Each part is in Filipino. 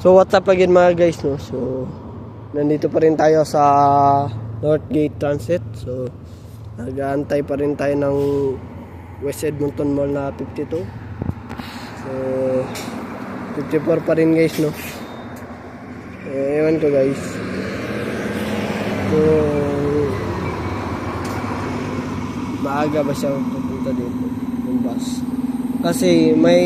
So what's up again mga guys, no? So nandito pa rin tayo sa Northgate Transit. So nag-aantay pa rin tayo ng West Edmonton Mall na 52. So 54 pa rin guys, no? Ewan ko guys. So maaga ba siya pupunta dito yung bus? Kasi may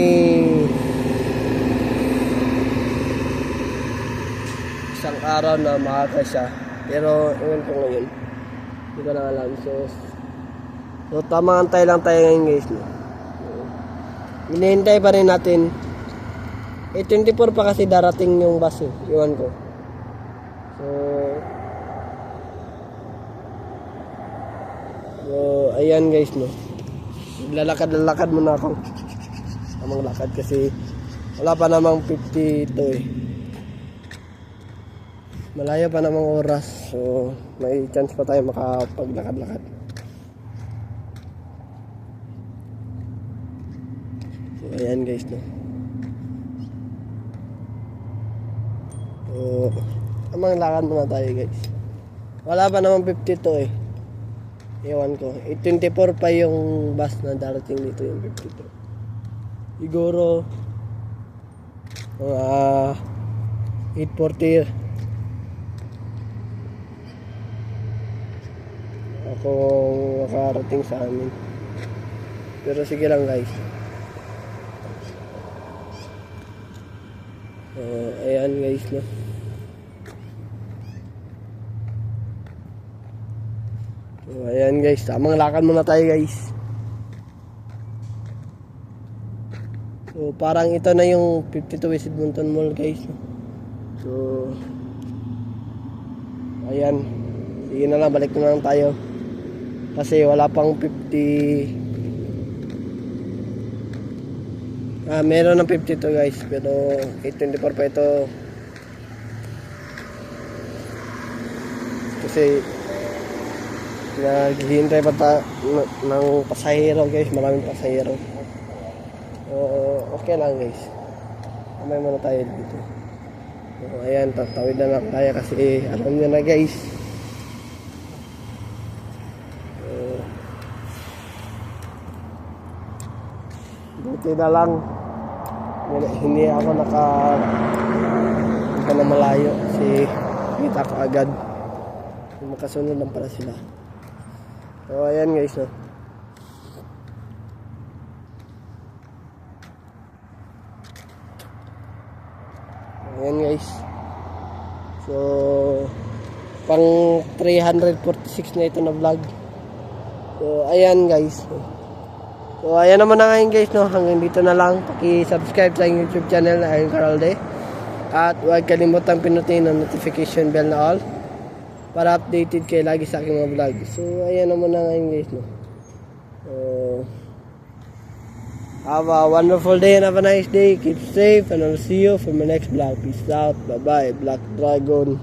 isang araw na maaga siya, pero ewan ko ngayon, hindi ko na alam. So tamang antay lang tayo ngayon guys, no? Hinihintay pa rin natin. 24 pa kasi darating yung bus, ewan ko. So ayan guys, no? Lalakad muna ako. Tamang lakad kasi wala pa namang 52 Malayo pa namang oras. So may chance pa tayo makapaglakad-lakad. So ayan guys, no? So tamang lakad muna tayo guys. Wala pa namang 52 Ewan ko. 24 pa yung bus na darating dito, yung 52. Siguro mga 8:40 ako makarating sa amin. Pero sige lang guys. Ayan guys, no? Ayan guys, tamang lakad muna tayo guys. So parang ito na yung 52 West Edmonton Mall guys. So ayan, sige na lang, balik na lang tayo kasi wala pang 50. Meron ng 52 guys, pero 824 pa ito kasi naghihintay pa ng pasahero guys, maraming pasahero. Okay lang guys, kamay muna tayo dito. So ayan, tatawid na lang tayo kasi alam nyo na guys, buti na lang hindi ako naka na malayo kasi kita ko agad, makasunod lang pala sila. So ayan guys, no? Ayan guys, so pang 346 na ito na vlog. So ayan guys, so ayan naman na ngayon guys, no? Hanggang dito na lang. Paki-subscribe sa YouTube channel na Iron Carolde, at huwag kalimutang pinutin ang notification bell na all para updated kayo lagi sa aking mga vlog. So ayan naman na ngayon guys, no? Have a wonderful day and have a nice day. Keep safe and I'll see you for my next vlog. Peace out. Bye bye. Black Dragon.